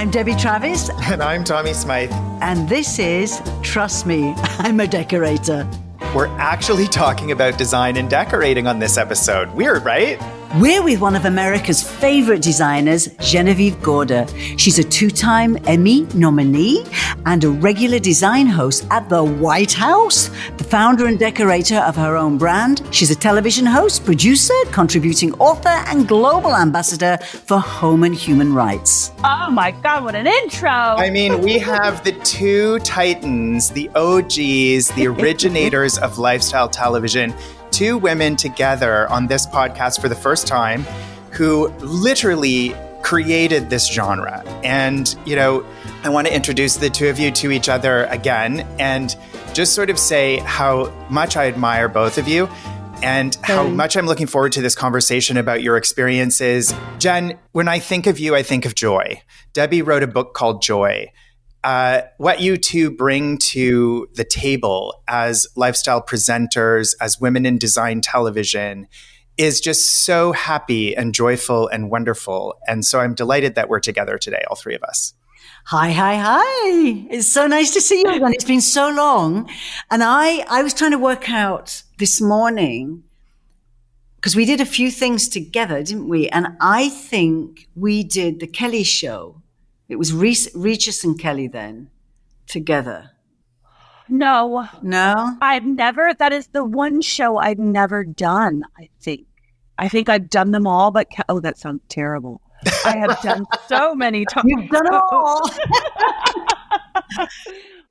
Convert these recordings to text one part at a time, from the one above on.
I'm Debbie Travis. And I'm Tommy Smythe. And this is Trust Me, I'm a Decorator. We're actually talking about design and decorating on this episode. Weird, right? We're with one of America's favorite designers, Genevieve Gorder. She's a 2-time Emmy nominee and a regular design host at the White House, the founder and decorator of her own brand. She's a television host, producer, contributing author, and global ambassador for home and human rights. Oh my God, what an intro. I mean, we have the two titans, the OGs, the originators of lifestyle television, two women together on this podcast for the first time who literally created this genre. And, you know, I want to introduce the two of you to each other again and just sort of say how much I admire both of you and how much I'm looking forward to this conversation about your experiences. Jen, when I think of you, I think of joy. Debbie wrote a book called Joy. What you two bring to the table as lifestyle presenters, as women in design television, is just so happy and joyful and wonderful. And so I'm delighted that we're together today, all three of us. Hi. It's so nice to see you again. It's been so long. And I was trying to work out this morning, because we did a few things together, didn't we? And I think we did the Kelly show. It was Regis and Kelly then together. No. That is the one show I've never done, I think. I think I've done them all, but, that sounds terrible. I have done so many times. You've done it all.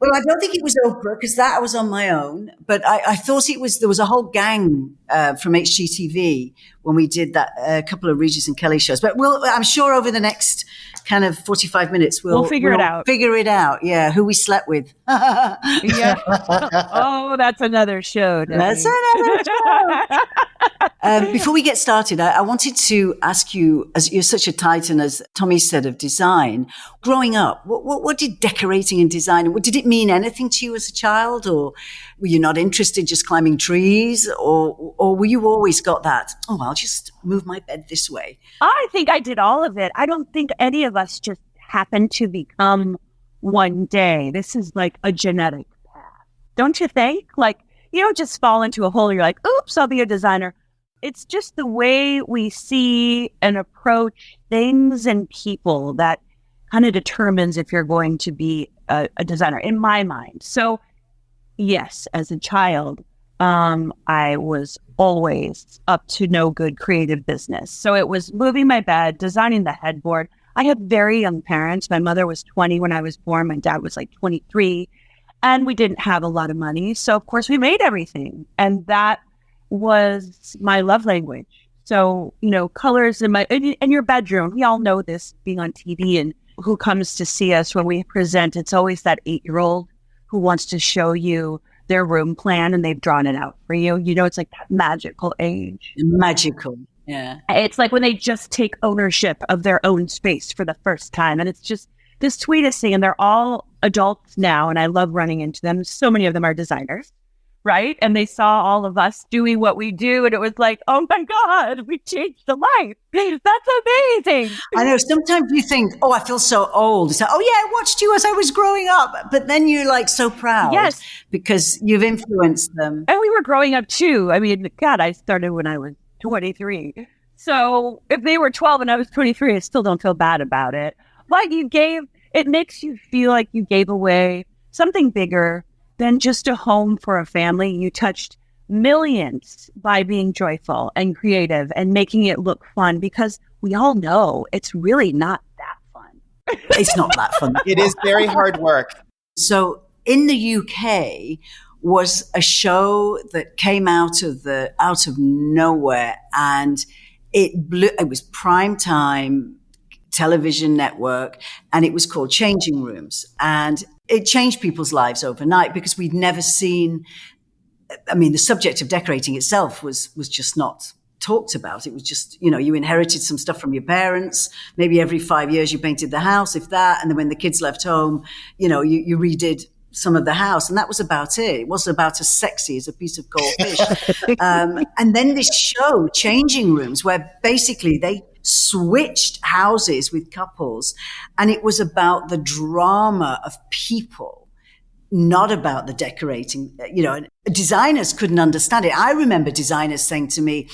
Well, I don't think it was Oprah because that I was on my own, but I thought there was a whole gang from HGTV when we did that, a couple of Regis and Kelly shows. But I'm sure over the next kind of 45 minutes, we'll figure it out. Figure it out. Yeah. Who we slept with. Yeah. Oh, that's another show. That's another show. Before we get started, I wanted to ask you, as you're such a titan, as Tommy said, of design, growing up, what did decorating and design, did it mean anything to you as a child? Or were you not interested just climbing trees? Or were you always got that, I'll just move my bed this way? I think I did all of it. I don't think any of us just happened to become one day. This is like a genetic path. Don't you think? Like, you don't just fall into a hole. You're like, oops, I'll be a designer. It's just the way we see and approach things and people that kind of determines if you're going to be a designer, in my mind. So, yes, as a child, I was always up to no good creative business. So it was moving my bed, designing the headboard. I had very young parents. My mother was 20 when I was born. My dad was like 23. And we didn't have a lot of money. So, of course, we made everything. And that was my love language. So, colors in your bedroom. We all know this being on TV and who comes to see us when we present. It's always that 8-year-old who wants to show you their room plan and they've drawn it out for you. It's like that magical age. Magical. Yeah. It's like when they just take ownership of their own space for the first time. And it's just the sweetest thing. And they're all adults now. And I love running into them. So many of them are designers. Right? And they saw all of us doing what we do. And it was like, oh my God, we changed a life. That's amazing. I know. Sometimes you think, I feel so old. It's like, I watched you as I was growing up. But then you're like so proud. Yes. Because you've influenced them. And we were growing up too. I mean, God, I started when I was 23. So if they were 12 and I was 23, I still don't feel bad about it. But it makes you feel like you gave away something bigger than just a home for a family. You touched millions by being joyful and creative and making it look fun, because we all know it's really not that fun. It's not that fun. It is very hard work. So in the UK was a show that came out of nowhere, and it was prime time television network, and it was called Changing Rooms. And it changed people's lives overnight because we'd never seen, the subject of decorating itself was just not talked about. It was just, you inherited some stuff from your parents. Maybe every 5 years you painted the house, if that. And then when the kids left home, you redid some of the house. And that was about it. It wasn't about as sexy as a piece of goldfish. And then this show, Changing Rooms, where basically switched houses with couples. And it was about the drama of people, not about the decorating. Designers couldn't understand it. I remember designers saying to me,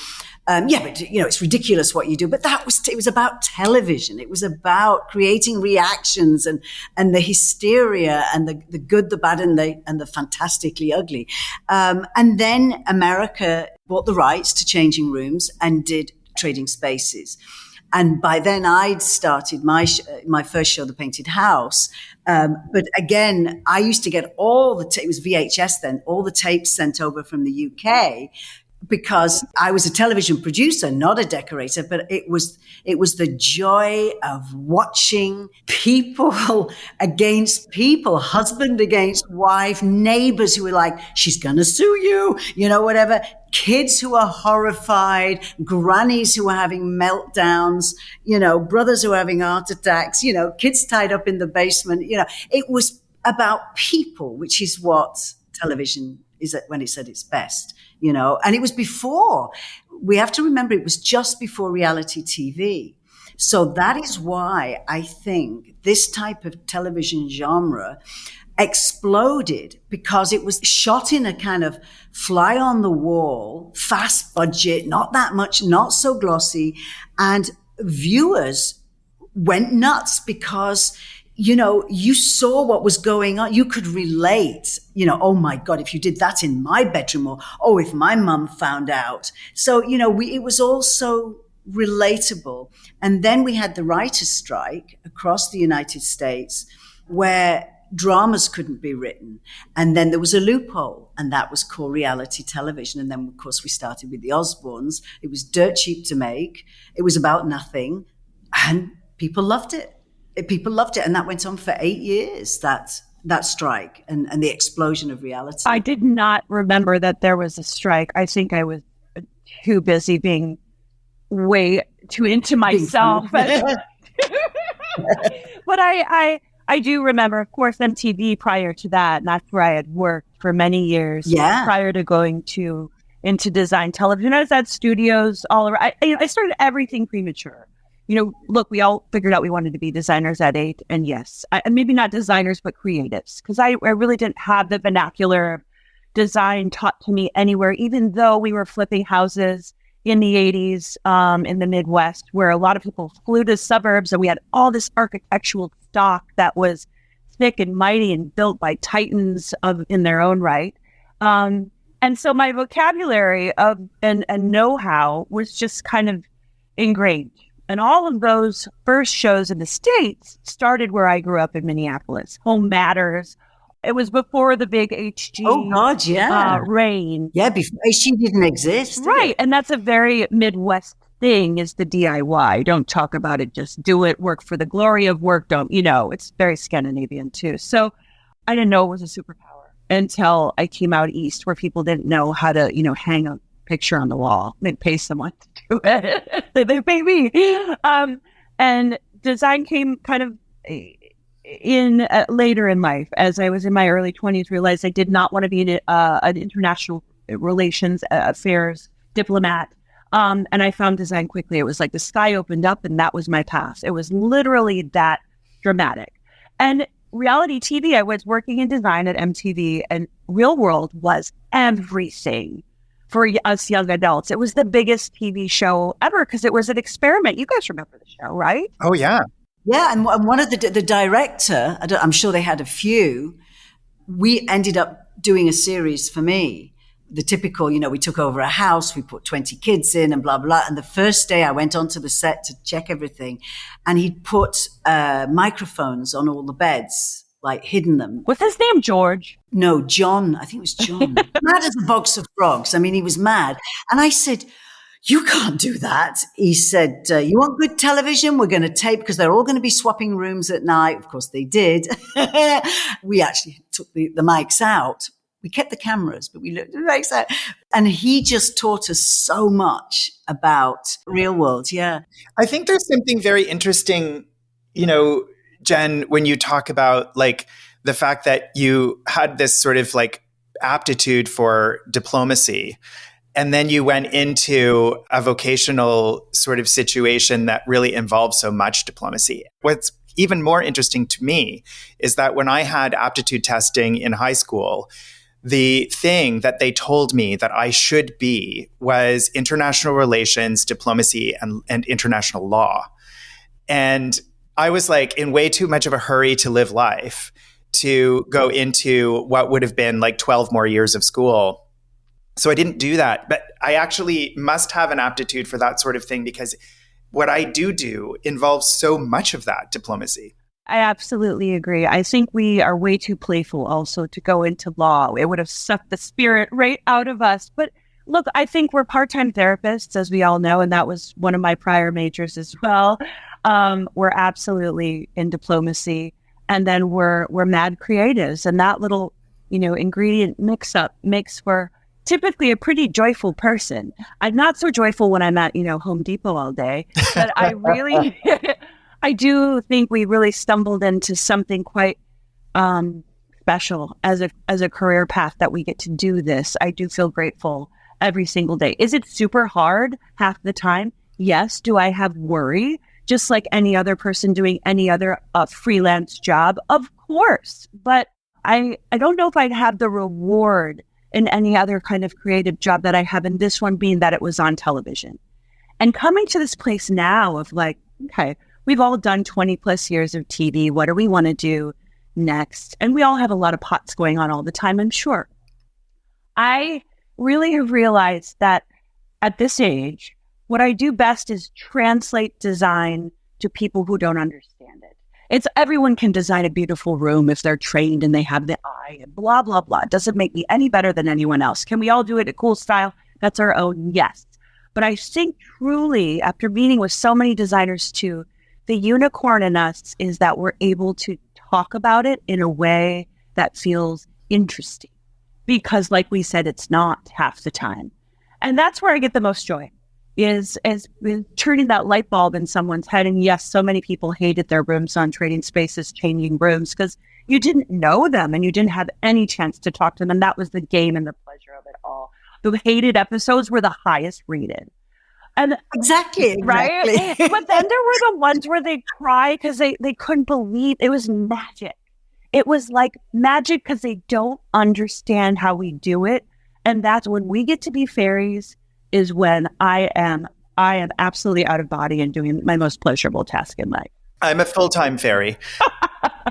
but it's ridiculous what you do. But it was about television. It was about creating reactions and the hysteria and the good, the bad, and the fantastically ugly. And then America bought the rights to changing rooms and did Trading Spaces. And by then I'd started my first show, The Painted House. But again, I used to get it was VHS then, all the tapes sent over from the UK, because I was a television producer, not a decorator, but it was the joy of watching people against people, husband against wife, neighbors who were like, she's going to sue you, whatever. Kids who are horrified, grannies who are having meltdowns, brothers who are having heart attacks, kids tied up in the basement. It was about people, which is what television is when it's at its best, and it was before. We have to remember it was just before reality TV. So that is why I think this type of television genre exploded, because it was shot in a kind of fly on the wall, fast budget, not that much, not so glossy. And viewers went nuts because, you saw what was going on. You could relate, oh my God, if you did that in my bedroom, or, oh, if my mum found out. So, it was also relatable. And then we had the writers' strike across the United States, where dramas couldn't be written. And then there was a loophole, and that was called reality television. And then, of course, we started with the Osbournes. It was dirt cheap to make. It was about nothing. And people loved it. People loved it. And that went on for 8 years, that strike and the explosion of reality. I did not remember that there was a strike. I think I was too busy being way too into myself. But I do remember, of course, MTV prior to that. And that's where I had worked for many years prior to going into design television. I was at studios all around. I started everything premature. Look, we all figured out we wanted to be designers at 8. And yes, maybe not designers, but creatives. Because I really didn't have the vernacular design taught to me anywhere, even though we were flipping houses in the 80s in the Midwest, where a lot of people flew to suburbs, and we had all this architectural stock that was thick and mighty and built by titans in their own right. And so my vocabulary and know-how was just kind of ingrained. And all of those first shows in the States started where I grew up in Minneapolis. Home Matters. It was before the big HG reign. Yeah, before HG didn't exist. Right. And that's a very Midwest thing, is the DIY. Don't talk about it, just do it. Work for the glory of work. It's very Scandinavian too. So I didn't know it was a superpower until I came out east, where people didn't know how to, hang a picture on the wall. They'd pay someone to do it. They pay me. And design came kind of in later in life. As I was in my early 20s, realized I did not want to be an international relations affairs diplomat. And I found design quickly. It was like the sky opened up, and that was my path. It was literally that dramatic. And reality TV, I was working in design at MTV, and Real World was everything for us young adults. It was the biggest TV show ever, because it was an experiment. You guys remember the show, right? Oh, yeah. Yeah, and one of the director, I'm sure they had a few, we ended up doing a series for me. The typical, we took over a house, we put 20 kids in and blah, blah. And the first day I went onto the set to check everything, and he'd put microphones on all the beds, like hidden them. What's his name, George? No, John. I think it was John. Mad as a box of frogs. I mean, he was mad. And I said, you can't do that. He said, you want good television? We're going to tape, because they're all going to be swapping rooms at night. Of course they did. We actually took the mics out. We kept the cameras, but we looked at the mics out. And he just taught us so much about Real World. Yeah. I think there's something very interesting, Jen, when you talk about like the fact that you had this sort of like aptitude for diplomacy. And then you went into a vocational sort of situation that really involved so much diplomacy. What's even more interesting to me is that when I had aptitude testing in high school, the thing that they told me that I should be was international relations, diplomacy, and international law. And I was like in way too much of a hurry to live life to go into what would have been like 12 more years of school. So I didn't do that. But I actually must have an aptitude for that sort of thing because what I do involves so much of that diplomacy. I absolutely agree. I think we are way too playful also to go into law. It would have sucked the spirit right out of us. But look, I think we're part-time therapists, as we all know, and that was one of my prior majors as well. We're absolutely in diplomacy. And then we're mad creatives. And that little, ingredient mix-up makes for typically a pretty joyful person. I'm not so joyful when I'm at, Home Depot all day, but I really, I do think we really stumbled into something quite special as a career path that we get to do this. I do feel grateful every single day. Is it super hard half the time? Yes. Do I have worry? Just like any other person doing any other freelance job? Of course. But I don't know if I'd have the reward in any other kind of creative job that I have, in this one being that it was on television. And coming to this place now of like, okay, we've all done 20 plus years of TV. What do we want to do next? And we all have a lot of pots going on all the time, I'm sure. I really have realized that at this age, what I do best is translate design to people who don't understand it. It's everyone can design a beautiful room if they're trained and they have the eye and blah, blah, blah. It doesn't make me any better than anyone else. Can we all do it a cool style? That's our own, yes. But I think truly, after meeting with so many designers too, the unicorn in us is that we're able to talk about it in a way that feels interesting. Because like we said, it's not half the time. And that's where I get the most joy. Is turning that light bulb in someone's head. And yes, so many people hated their rooms on Trading Spaces, changing rooms, because you didn't know them and you didn't have any chance to talk to them. And that was the game and the pleasure of it all. The hated episodes were the highest rated. And Exactly. right? But then there were the ones where they cry because they couldn't believe it was magic. It was like magic because they don't understand how we do it. And that's when we get to be fairies, is when I am absolutely out of body and doing my most pleasurable task in life. I'm a full-time fairy.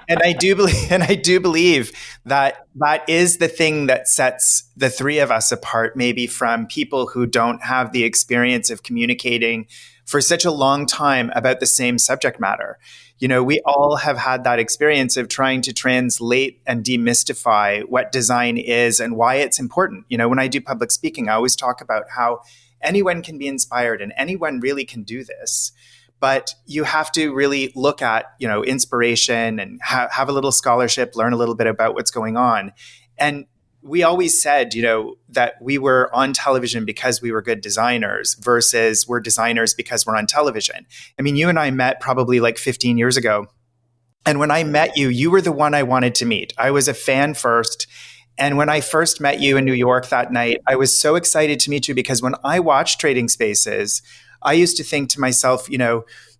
And I do believe that is the thing that sets the three of us apart, maybe from people who don't have the experience of communicating for such a long time about the same subject matter. We all have had that experience of trying to translate and demystify what design is and why it's important. When I do public speaking, I always talk about how anyone can be inspired and anyone really can do this. But you have to really look at, inspiration and have a little scholarship, learn a little bit about what's going on. And we always said, that we were on television because we were good designers versus we're designers because we're on television. I mean, you and I met probably like 15 years ago. And when I met you, you were the one I wanted to meet. I was a fan first. And when I first met you in New York that night, I was so excited to meet you because when I watched Trading Spaces, I used to think to myself,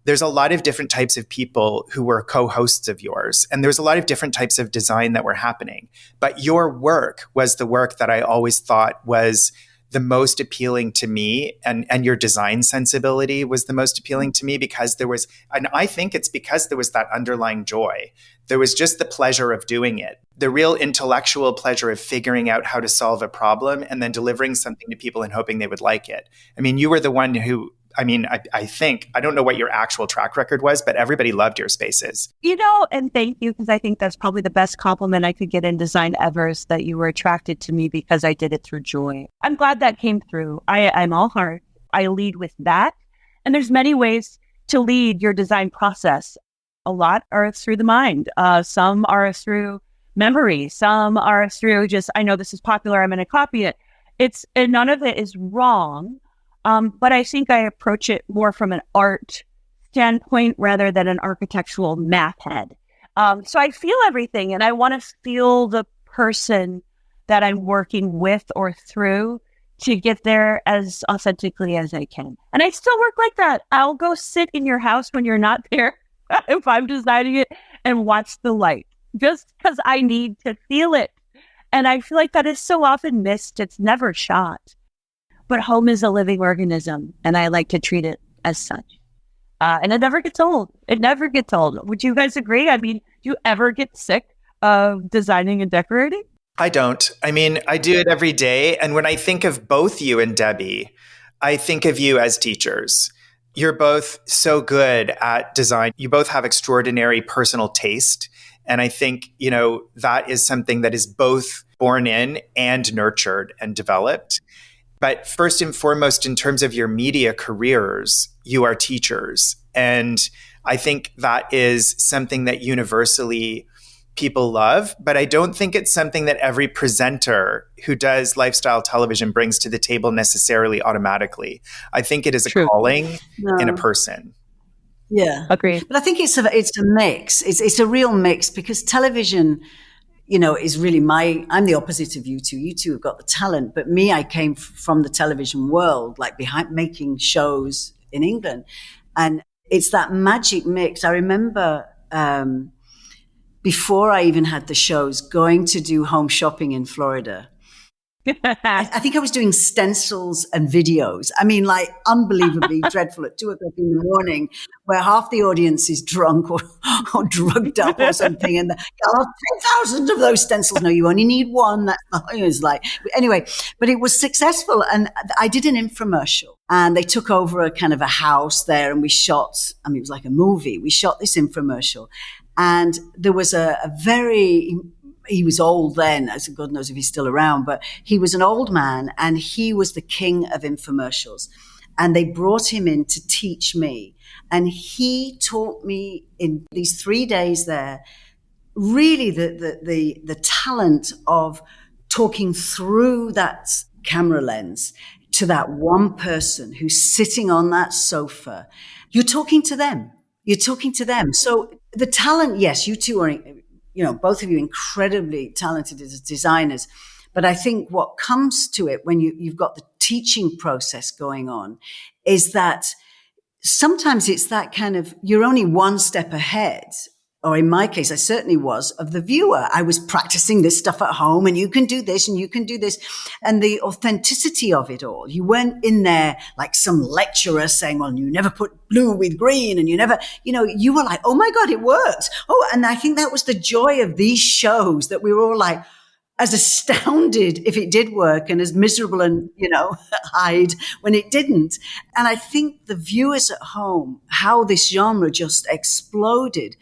there's a lot of different types of people who were co-hosts of yours. And there's a lot of different types of design that were happening. But your work was the work that I always thought was the most appealing to me. And your design sensibility was the most appealing to me because and I think it's because there was that underlying joy. There was just the pleasure of doing it, the real intellectual pleasure of figuring out how to solve a problem and then delivering something to people and hoping they would like it. I mean, you were the one who, I think, I don't know what your actual track record was, but everybody loved your spaces. And thank you, because I think that's probably the best compliment I could get in design ever, is that you were attracted to me because I did it through joy. I'm glad that came through. I'm all heart. I lead with that. And there's many ways to lead your design process. A lot are through the mind. Some are through memory. Some are through just, I know this is popular, I'm going to copy it. And none of it is wrong. But I think I approach it more from an art standpoint rather than an architectural math head. So I feel everything, and I want to feel the person that I'm working with or through to get there as authentically as I can. And I still work like that. I'll go sit in your house when you're not there if I'm designing it and watch the light just because I need to feel it. And I feel like that is so often missed. It's never shot. But home is a living organism, and I like to treat it as such. And it never gets old. It never gets old. Would you guys agree? I mean, do you ever get sick of designing and decorating? I don't. I mean, I do it every day. And when I think of both you and Debbie, I think of you as teachers. You're both so good at design. You both have extraordinary personal taste. And I think, that is something that is both born in and nurtured and developed. But first and foremost, in terms of your media careers, you are teachers. And I think that is something that universally people love, but I don't think it's something that every presenter who does lifestyle television brings to the table necessarily automatically. I think it is a calling in a person. Yeah. Agreed. But I think it's a mix. It's a real mix because television, is really I'm the opposite of you two. You two have got the talent, but me, I came from the television world, like behind making shows in England. And it's that magic mix. I remember, before I even had the shows, going to do home shopping in Florida. I think I was doing stencils and videos. I mean, like unbelievably dreadful at 2:00 in the morning, where half the audience is drunk or drugged up or something. And I'll have 10,000 of those stencils. No, you only need one. It was like, anyway, but it was successful. And I did an infomercial and they took over a kind of a house there and we shot, it was like a movie. We shot this infomercial and there was he was old then, as God knows if he's still around, but he was an old man and he was the king of infomercials. And they brought him in to teach me. And he taught me in these 3 days there, really the talent of talking through that camera lens to that one person who's sitting on that sofa. You're talking to them. So the talent, yes, you two are, both of you incredibly talented as designers. But I think what comes to it when you've got the teaching process going on is that sometimes it's that kind of, you're only one step ahead. Or in my case, I certainly was, of the viewer. I was practicing this stuff at home and you can do this and you can do this. And the authenticity of it all. You weren't in there like some lecturer saying, well, you never put blue with green and you never, you were like, oh my God, it works. Oh, and I think that was the joy of these shows that we were all like, as astounded if it did work and as miserable and, hide when it didn't. And I think the viewers at home, how this genre just exploded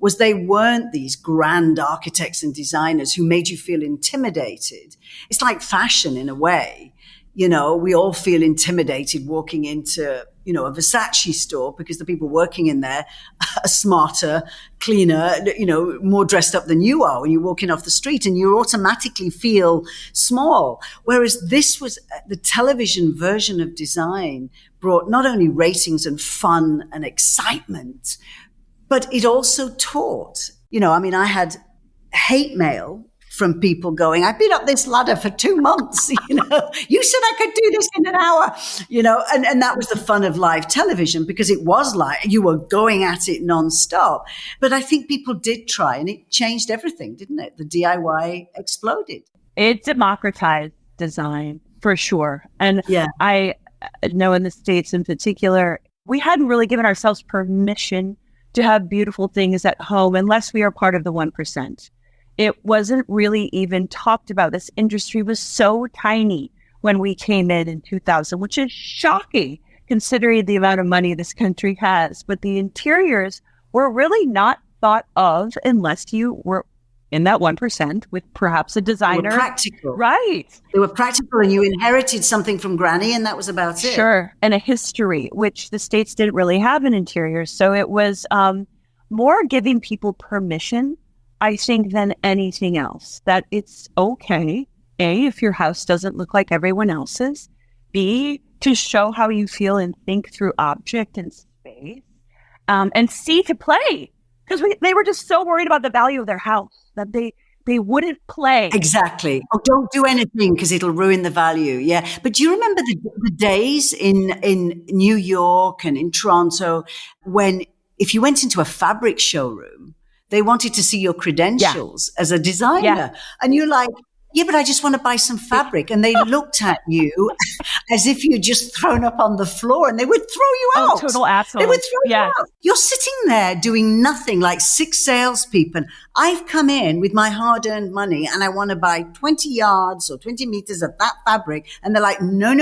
was they weren't these grand architects and designers who made you feel intimidated. It's like fashion in a way. We all feel intimidated walking into, a Versace store because the people working in there are smarter, cleaner, more dressed up than you are when you're walking off the street and you automatically feel small. Whereas this was the television version of design brought not only ratings and fun and excitement, but it also taught, I had hate mail from people going, I've been up this ladder for 2 months, you said I could do this in an hour, and that was the fun of live television because it was like you were going at it nonstop. But I think people did try and it changed everything, didn't it? The DIY exploded. It democratized design for sure. And I know in the States in particular, we hadn't really given ourselves permission to have beautiful things at home unless we are part of the 1%. It wasn't really even talked about. This industry was so tiny when we came in 2000, which is shocking considering the amount of money this country has. But the interiors were really not thought of unless you were in that 1% with perhaps a designer. They were practical. Right. They were practical and you inherited something from Granny and that was about it. Sure. And a history, which the States didn't really have in interiors. So it was more giving people permission, I think, than anything else. That it's okay, A, if your house doesn't look like everyone else's. B, to show how you feel and think through object and space. And C, to play. Because they were just so worried about the value of their house that they They wouldn't play. Exactly. Oh, don't do anything because it'll ruin the value. Yeah. But do you remember the days in New York and in Toronto when if you went into a fabric showroom, they wanted to see your credentials as a designer. And you're like, yeah, but I just want to buy some fabric. And they looked at you as if you'd just thrown up on the floor and they would throw you out. Oh, total assholes. They would throw you out. You're sitting there doing nothing like 6 salespeople. I've come in with my hard-earned money and I want to buy 20 yards or 20 meters of that fabric. And they're like, no,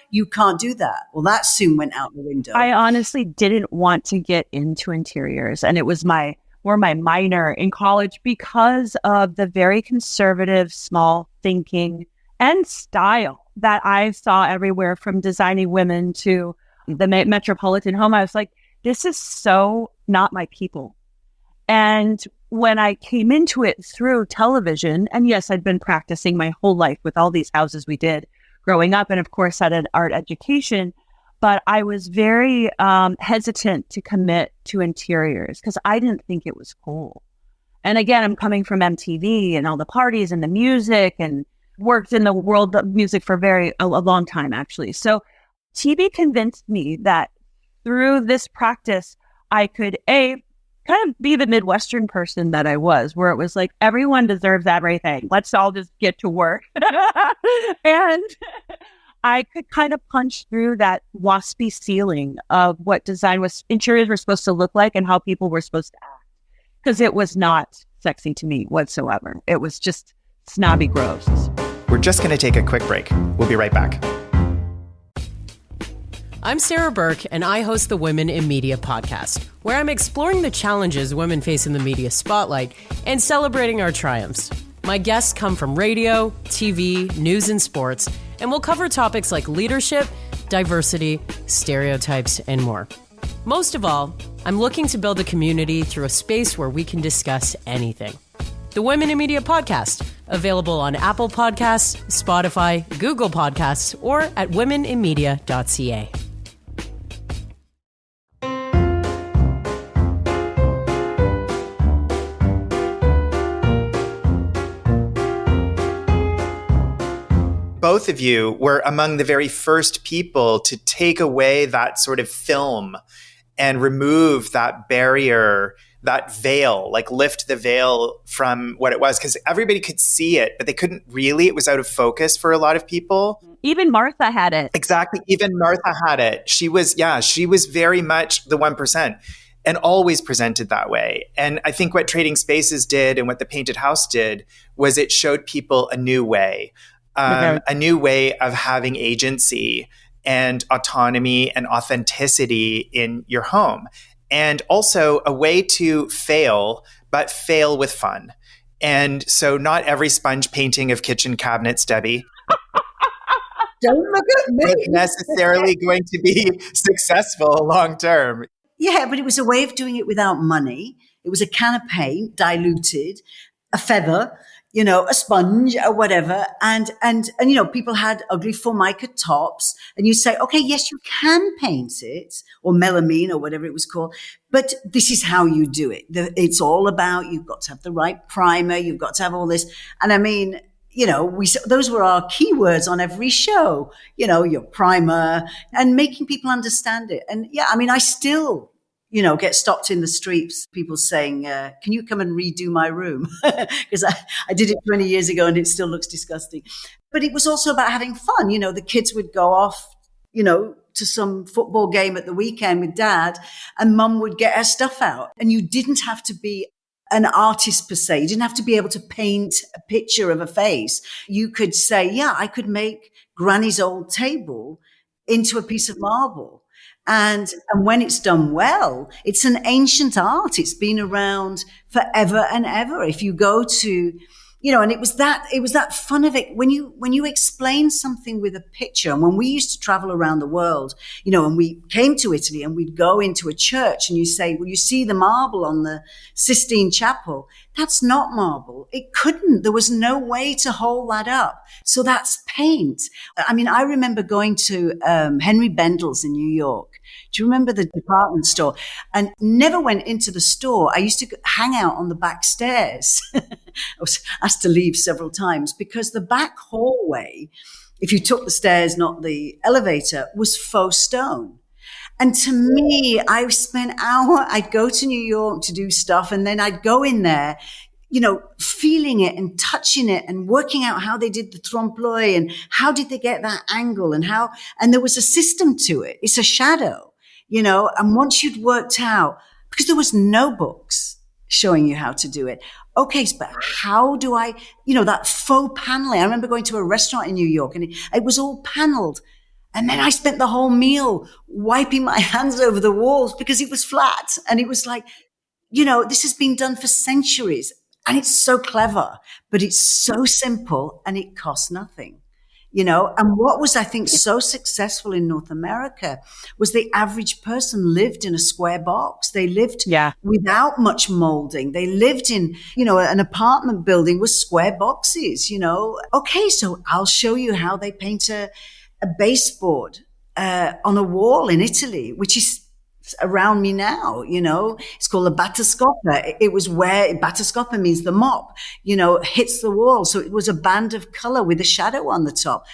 you can't do that. Well, that soon went out the window. I honestly didn't want to get into interiors. And it was my minor in college because of the very conservative, small thinking and style that I saw everywhere from designing women to the metropolitan home. I was like, this is so not my people. And when I came into it through television, and yes, I'd been practicing my whole life with all these houses we did growing up, and of course had an art education, but I was very hesitant to commit to interiors because I didn't think it was cool. And again, I'm coming from MTV and all the parties and the music and worked in the world of music for a long time, actually. So TV convinced me that through this practice, I could, kind of be the Midwestern person that I was, where it was like, everyone deserves everything. Let's all just get to work. And I could kind of punch through that waspy ceiling of what interiors were supposed to look like and how people were supposed to act. Because it was not sexy to me whatsoever. It was just snobby gross. We're just going to take a quick break. We'll be right back. I'm Sarah Burke, and I host the Women in Media podcast, where I'm exploring the challenges women face in the media spotlight and celebrating our triumphs. My guests come from radio, TV, news, and sports, and we'll cover topics like leadership, diversity, stereotypes, and more. Most of all, I'm looking to build a community through a space where we can discuss anything. The Women in Media podcast, available on Apple Podcasts, Spotify, Google Podcasts, or at womeninmedia.ca. Both of you were among the very first people to take away that sort of film and remove that barrier, that veil, like lift the veil from what it was, because everybody could see it, but they couldn't really. It was out of focus for a lot of people. Even Martha had it. Exactly. Even Martha had it. She was very much the 1% and always presented that way. And I think what Trading Spaces did and what the Painted House did was it showed people a new way. A new way of having agency and autonomy and authenticity in your home. And also a way to fail, but fail with fun. And so not every sponge painting of kitchen cabinets, Debbie, don't look at me, is necessarily going to be successful long term. Yeah, but it was a way of doing it without money. It was a can of paint, diluted, a feather, a sponge or whatever. And people had ugly Formica tops and you say, okay, yes, you can paint it or melamine or whatever it was called, but this is how you do it. It's all about, you've got to have the right primer. You've got to have all this. And I mean, those were our keywords on every show, your primer and making people understand it. And yeah, I mean, I still, get stopped in the streets, people saying, can you come and redo my room? Because I did it 20 years ago and it still looks disgusting. But it was also about having fun. The kids would go off, to some football game at the weekend with dad and mum would get her stuff out. And you didn't have to be an artist per se. You didn't have to be able to paint a picture of a face. You could say, yeah, I could make Granny's old table into a piece of marble. And when it's done well, it's an ancient art. It's been around forever and ever. If you go to, and it was that fun of it when you explain something with a picture. And when we used to travel around the world, and we came to Italy and we'd go into a church and you say, well, you see the marble on the Sistine Chapel. That's not marble. It couldn't. There was no way to hold that up. So that's paint. I mean, I remember going to Henry Bendel's in New York. Do you remember the department store? And never went into the store. I used to hang out on the back stairs I was asked to leave several times because the back hallway, if you took the stairs, not the elevator, was faux stone. And to me, I spent hours, I'd go to New York to do stuff, and then I'd go in there, feeling it and touching it and working out how they did the trompe-l'oeil and how did they get that angle and there was a system to it. It's a shadow, and once you'd worked out, because there was no books showing you how to do it. Okay, but how do I, that faux paneling? I remember going to a restaurant in New York and it was all paneled. And then I spent the whole meal wiping my hands over the walls because it was flat. And it was like, this has been done for centuries and it's so clever, but it's so simple and it costs nothing, and what was, I think, so successful in North America was the average person lived in a square box. They lived without much molding. They lived in, an apartment building with square boxes, Okay, so I'll show you how they paint a baseboard on a wall in Italy, which is around me now, it's called a battescopper. It was where battescopper means the mop, hits the wall. So it was a band of color with a shadow on the top.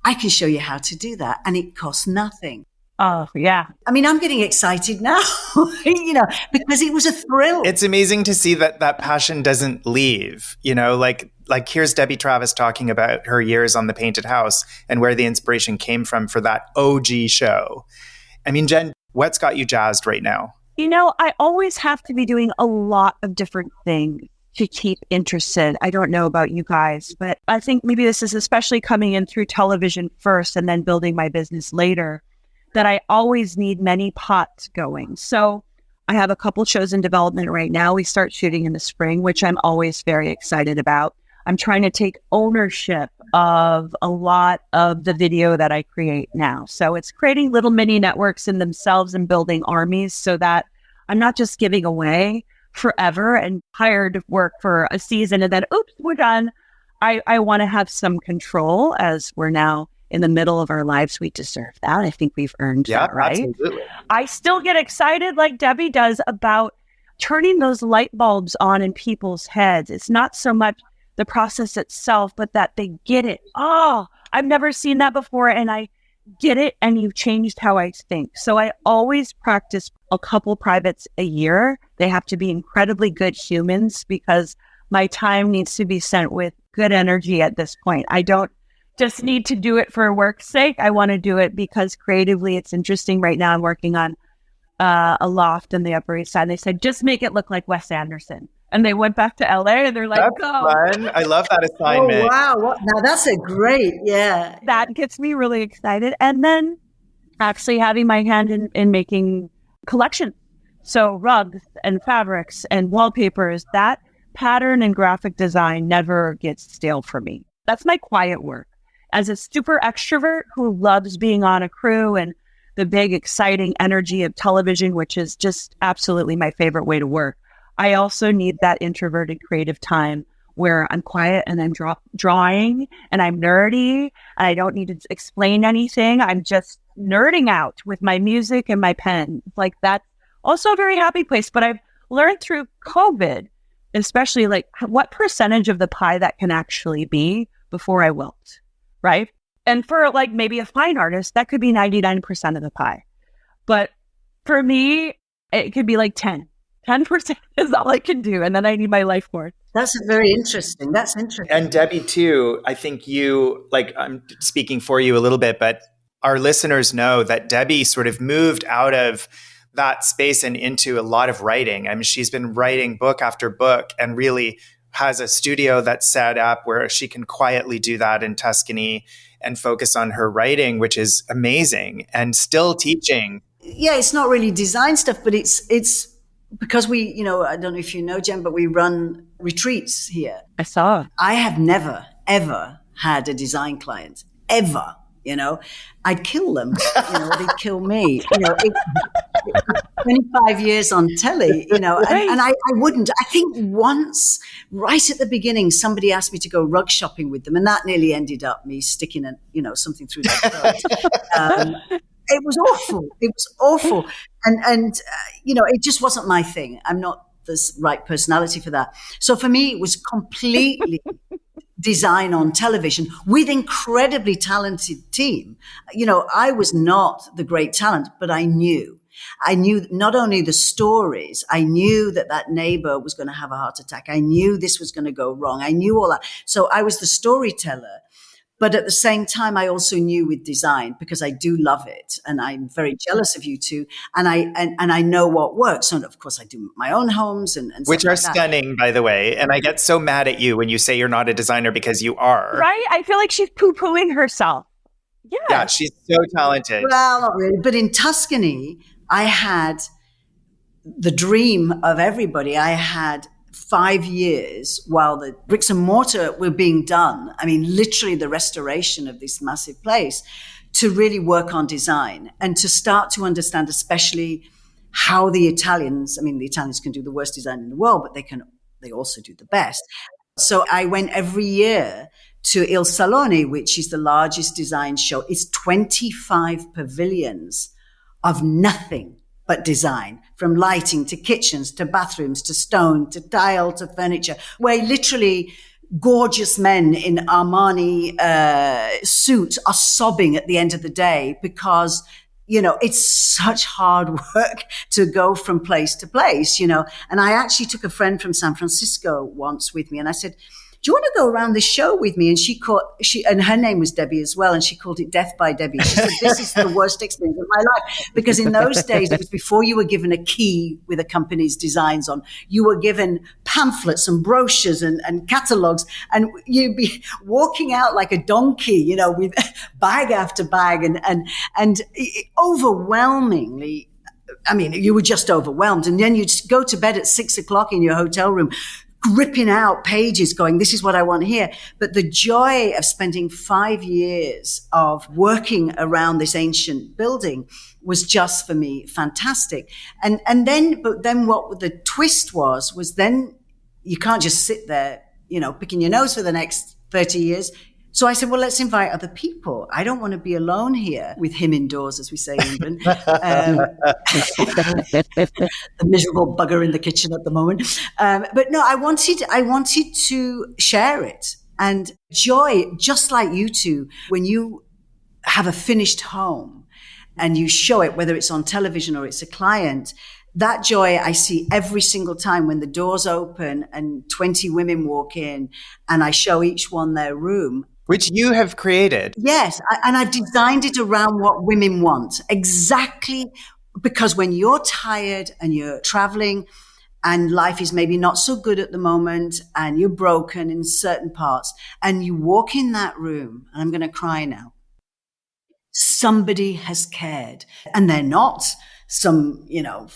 I can show you how to do that. And it costs nothing. Oh, yeah. I mean, I'm getting excited now, because it was a thrill. It's amazing to see that passion doesn't leave, like here's Debbie Travis talking about her years on the Painted House and where the inspiration came from for that OG show. I mean, Jen, what's got you jazzed right now? I always have to be doing a lot of different things to keep interested. I don't know about you guys, but I think maybe this is especially coming in through television first and then building my business later, that I always need many pots going. So I have a couple shows in development right now. We start shooting in the spring, which I'm always very excited about. I'm trying to take ownership of a lot of the video that I create now. So it's creating little mini networks in themselves and building armies so that I'm not just giving away forever and hired work for a season and then, oops, we're done. I want to have some control as we're now in the middle of our lives. We deserve that. I think we've earned that, right? Absolutely. I still get excited like Debbie does about turning those light bulbs on in people's heads. It's not so much the process itself, but that they get it. Oh, I've never seen that before. And I get it. And you've changed how I think. So I always practice a couple privates a year. They have to be incredibly good humans because my time needs to be spent with good energy at this point. I don't just need to do it for work's sake. I want to do it because creatively it's interesting. Right now I'm working on a loft in the Upper East Side. They said, just make it look like Wes Anderson. And they went back to LA and they're like, that's fun. I love that assignment. Oh, wow. Now that's a great, yeah. That gets me really excited. And then actually having my hand in making collections. So rugs and fabrics and wallpapers, that pattern and graphic design never gets stale for me. That's my quiet work. As a super extrovert who loves being on a crew and the big, exciting energy of television, which is just absolutely my favorite way to work, I also need that introverted creative time where I'm quiet and I'm drawing and I'm nerdy and I don't need to explain anything. I'm just nerding out with my music and my pen. Like that's also a very happy place. But I've learned through COVID, especially like what percentage of the pie that can actually be before I wilt, right? And for like maybe a fine artist, that could be 99% of the pie. But for me, it could be like 10% is all I can do. And then I need my life force. That's very interesting. That's interesting. And Debbie, too, I think you, like, I'm speaking for you a little bit, but our listeners know that Debbie sort of moved out of that space and into a lot of writing. I mean, she's been writing book after book and really has a studio that's set up where she can quietly do that in Tuscany and focus on her writing, which is amazing, and still teaching. Yeah, it's not really design stuff, but it's because we, I don't know if you know, Jen, but we run retreats here. I saw. I have never, ever had a design client, ever. I'd kill them. They'd kill me. 25 years on telly, and I wouldn't. I think once, right at the beginning, somebody asked me to go rug shopping with them, and that nearly ended up me sticking something through their throat. It was awful. It was awful. And it just wasn't my thing. I'm not the right personality for that. So for me, it was completely design on television with incredibly talented team. You know, I was not the great talent, but I knew not only the stories, I knew that neighbor was going to have a heart attack. I knew this was going to go wrong. I knew all that. So I was the storyteller. But at the same time, I also knew with design, because I do love it, and I'm very jealous of you two, and I know what works. And of course, I do my own homes and which are like stunning, by the way. And I get so mad at you when you say you're not a designer, because you are. Right? I feel like she's poo-pooing herself. Yeah, she's so talented. Well, not really. But in Tuscany, I had the dream of everybody. I had 5 years while the bricks and mortar were being done. I mean, literally the restoration of this massive place, to really work on design and to start to understand, especially how the Italians can do the worst design in the world, but they also do the best. So I went every year to Il Salone, which is the largest design show. It's 25 pavilions of nothing but design, from lighting to kitchens to bathrooms to stone to tile to furniture, where literally gorgeous men in Armani suits are sobbing at the end of the day, because, you know, it's such hard work to go from place to place, you know. And I actually took a friend from San Francisco once with me, and I said, do you want to go around this show with me? And and her name was Debbie as well, and she called it Death by Debbie. She said, this is the worst experience of my life. Because in those days, it was before you were given a key with a company's designs on. You were given pamphlets and brochures and catalogs, and you'd be walking out like a donkey, you know, with bag after bag, and overwhelmingly, I mean, you were just overwhelmed. And then you'd go to bed at 6:00 in your hotel room, ripping out pages going, this is what I want here. But the joy of spending 5 years of working around this ancient building was just, for me, fantastic. And then what the twist was then you can't just sit there, you know, picking your nose for the next 30 years. So I said, well, let's invite other people. I don't want to be alone here with him indoors, as we say in England. The miserable bugger in the kitchen at the moment. But no, I wanted to share it. And joy, just like you two, when you have a finished home and you show it, whether it's on television or it's a client, that joy I see every single time when the doors open and 20 women walk in and I show each one their room. Which you have created. Yes, and I've designed it around what women want. Exactly, because when you're tired and you're traveling and life is maybe not so good at the moment and you're broken in certain parts and you walk in that room, and I'm going to cry now, somebody has cared. And they're not some, you know,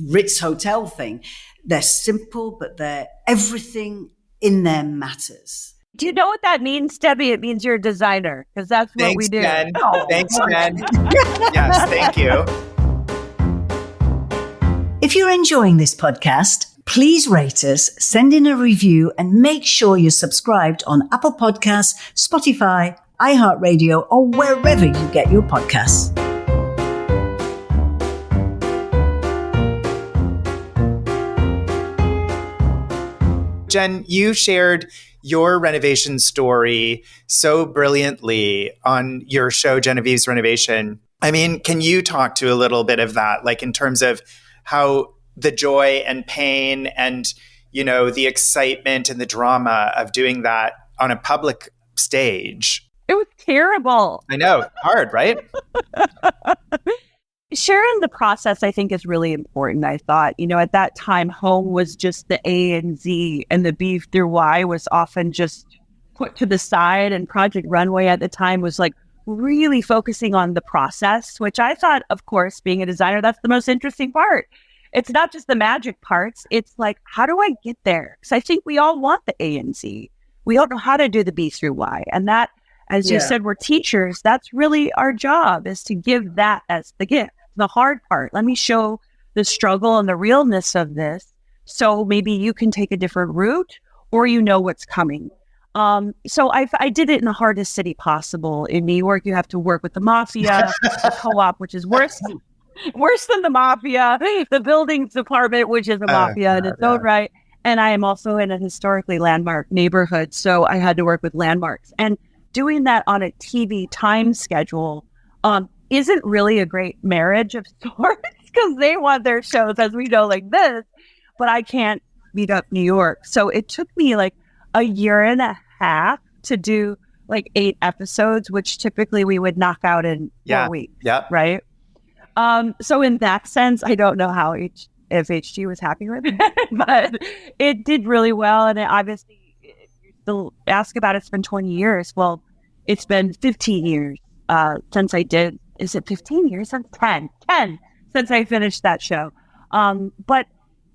Ritz hotel thing. They're simple, but they're everything in there matters. Do you know what that means, Debbie? It means you're a designer, because that's what we do. Jen. Oh. Thanks, Jen. Yes, thank you. If you're enjoying this podcast, please rate us, send in a review, and make sure you're subscribed on Apple Podcasts, Spotify, iHeartRadio, or wherever you get your podcasts. Jen, you shared your renovation story so brilliantly on your show, Genevieve's Renovation. I mean, can you talk to a little bit of that, like in terms of how the joy and pain and, you know, the excitement and the drama of doing that on a public stage? It was terrible. I know. Hard, right? Sharing the process, I think, is really important. I thought, you know, at that time, home was just the A and Z, and the B through Y was often just put to the side. And Project Runway at the time was like really focusing on the process, which I thought, of course, being a designer, that's the most interesting part. It's not just the magic parts. It's like, how do I get there? Because I think we all want the A and Z. We don't know how to do the B through Y. And that, as you said, we're teachers. That's really our job, is to give that as the gift. The hard part. Let me show the struggle and the realness of this, so maybe you can take a different route, or you know what's coming. So I did it in the hardest city possible. In New York, you have to work with the mafia, the co-op, which is worse. Worse than the mafia, the buildings department, which is a mafia in its own right. And I am also in a historically landmark neighborhood, so I had to work with landmarks. And doing that on a TV time schedule isn't really a great marriage of sorts, because they want their shows, as we know, like this, but I can't beat up New York. So it took me like a year and a half to do like 8 episodes, which typically we would knock out in 4 weeks. Yeah. Right. So in that sense, I don't know how if HG was happy with it, but it did really well. And it obviously, if you still ask about it's been 20 years. Well, it's been 15 years since I did. Is it 15 years? Since 10 since I finished that show. But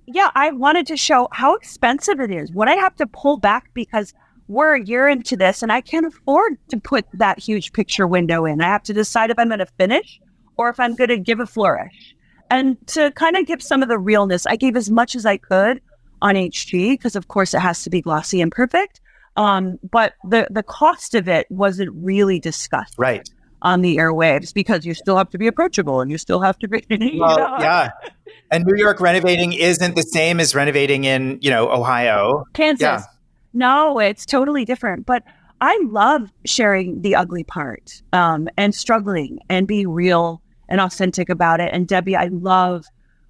yeah, I wanted to show how expensive it is, what I have to pull back, because we're a year into this and I can't afford to put that huge picture window in. I have to decide if I'm going to finish or if I'm going to give a flourish. And to kind of give some of the realness, I gave as much as I could on HG, because of course it has to be glossy and perfect. But the cost of it wasn't really discussed on the airwaves, because you still have to be approachable and you still have to be, Yeah. And New York renovating isn't the same as renovating in, Ohio. Kansas. Yeah. No, it's totally different. But I love sharing the ugly part and struggling and being real and authentic about it. And Debbie, I love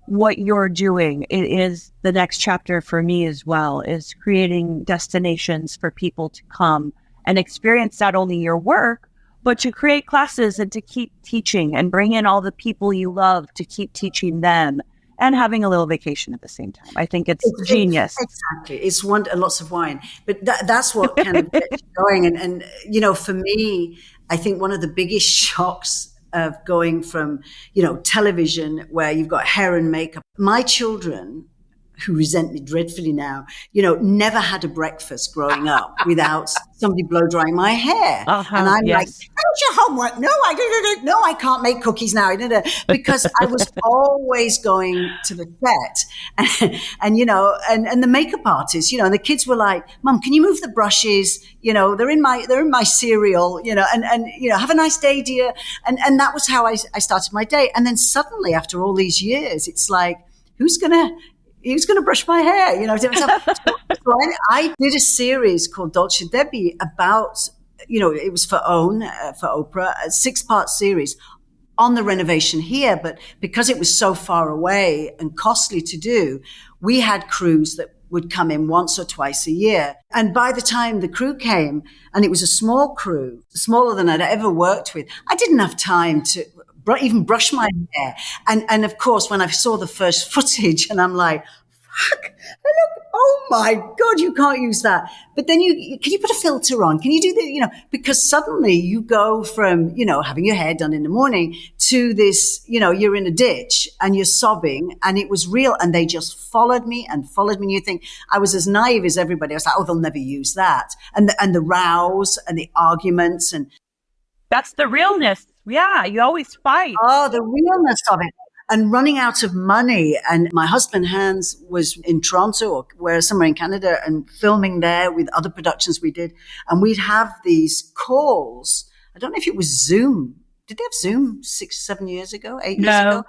what you're doing. It is the next chapter for me as well, is creating destinations for people to come and experience not only your work, but to create classes and to keep teaching and bring in all the people you love to keep teaching them and having a little vacation at the same time. I think it's genius. Exactly. It's lots of wine. But that's what kind of gets you going. And, for me, I think one of the biggest shocks of going from, television, where you've got hair and makeup. My children, who resent me dreadfully now, never had a breakfast growing up without somebody blow drying my hair. And I'm like, how's your homework? No, I can't make cookies now. Because I was always going to the set and the makeup artists, and the kids were like, Mom, can you move the brushes? They're in my cereal, and have a nice day, dear. And that was how I started my day. And then suddenly, after all these years, it's like, who's going to brush my hair? So I did a series called Dolce Debbie about, it was for Oprah, a 6-part series on the renovation here. But because it was so far away and costly to do, we had crews that would come in once or twice a year. And by the time the crew came, and it was a small crew, smaller than I'd ever worked with, I didn't have time to even brush my hair. And of course, when I saw the first footage, and I'm like, fuck, look, oh my God, you can't use that. But then can you put a filter on? Can you do the, because suddenly you go from, having your hair done in the morning to this, you're in a ditch and you're sobbing, and it was real. And they just followed me. And you think I was as naive as everybody. I was like, oh, they'll never use that. And the rows and the arguments, and that's the realness. Yeah, you always fight. Oh, the realness of it. And running out of money. And my husband, Hans, was in Toronto or somewhere in Canada and filming there with other productions we did. And we'd have these calls. I don't know if it was Zoom. Did they have Zoom 6-7 years ago, 8 years ago?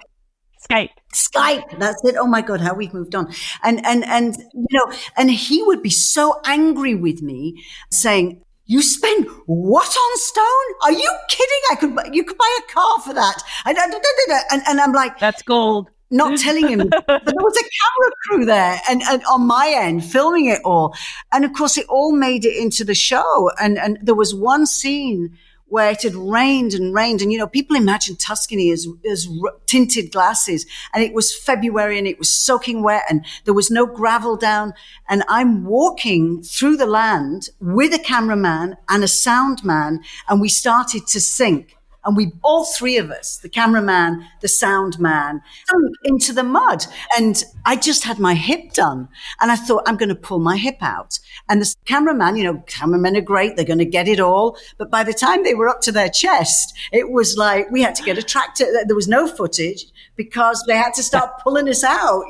Skype. That's it. Oh my God, how we've moved on. And he would be so angry with me, saying, you spend what on stone? Are you kidding? You could buy a car for that. And I'm like, that's gold. Not telling him, but there was a camera crew there and on my end filming it all. And of course it all made it into the show. And there was one scene where it had rained and rained. And, people imagine Tuscany as tinted glasses. And it was February and it was soaking wet and there was no gravel down. And I'm walking through the land with a cameraman and a sound man. And we started to sync. And we, all three of us, the cameraman, the sound man, sunk into the mud. And I just had my hip done. And I thought, I'm going to pull my hip out. And the cameraman, cameramen are great. They're going to get it all. But by the time they were up to their chest, it was like we had to get a tractor. There was no footage because they had to start pulling us out,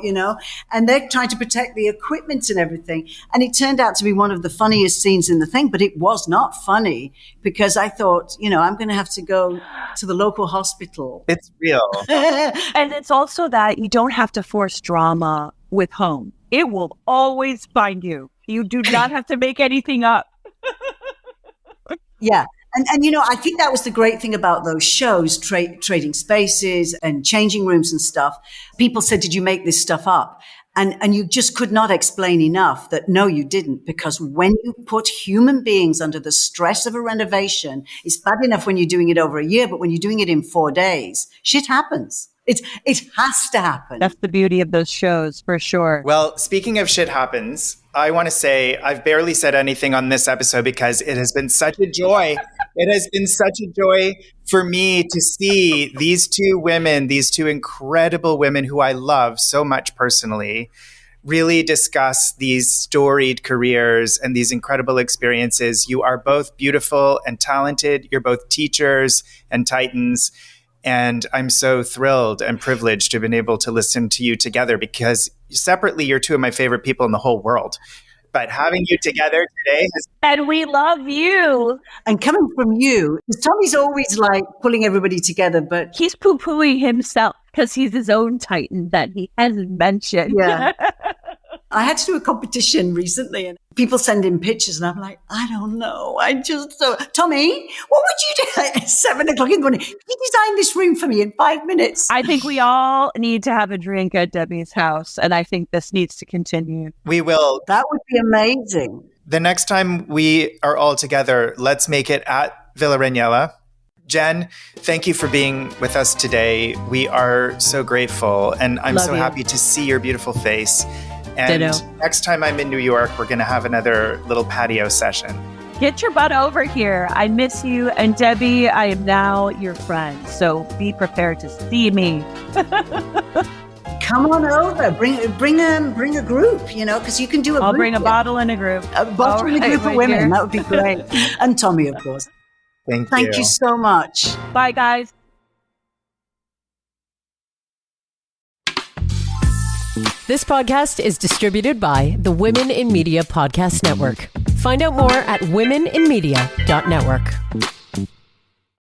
and they're trying to protect the equipment and everything. And it turned out to be one of the funniest scenes in the thing, but it was not funny because I thought, I'm going to have to go to the local hospital. It's real. And it's also that you don't have to force drama with home. It will always find you. You do not have to make anything up. Yeah. And you know, I think that was the great thing about those shows, Trading Spaces and Changing Rooms and stuff. People said, did you make this stuff up? And you just could not explain enough that no, you didn't, because when you put human beings under the stress of a renovation, it's bad enough when you're doing it over a year, but when you're doing it in 4 days, shit happens. It has to happen. That's the beauty of those shows, for sure. Well, speaking of shit happens, I want to say I've barely said anything on this episode because it has been such a joy. It has been such a joy for me to see these two women, these two incredible women who I love so much personally, really discuss these storied careers and these incredible experiences. You are both beautiful and talented. You're both teachers and titans. And I'm so thrilled and privileged to have been able to listen to you together because separately, you're two of my favorite people in the whole world. But having you together today has... And we love you. And coming from you, Tommy's always like pulling everybody together, but... He's poo-pooing himself because he's his own titan that he hasn't mentioned. Yeah. I had to do a competition recently and people send in pictures and I'm like, I don't know. Tommy, what would you do at 7 o'clock in the morning? Can you design this room for me in 5 minutes? I think we all need to have a drink at Debbie's house. And I think this needs to continue. We will. That would be amazing. The next time we are all together, let's make it at Villa Ragnella. Jen, thank you for being with us today. We are so grateful and I'm so happy to see your beautiful face. And next time I'm in New York, we're going to have another little patio session. Get your butt over here. I miss you. And Debbie, I am now your friend. So be prepared to see me. Come on over. Bring a group, you know, because you can do a I'll group. bring a bottle and a group. A bottle and a group of women. Dear. That would be great. And Tommy, of course. Thank you so much. Bye, guys. This podcast is distributed by the Women in Media Podcast Network. Find out more at womeninmedia.network.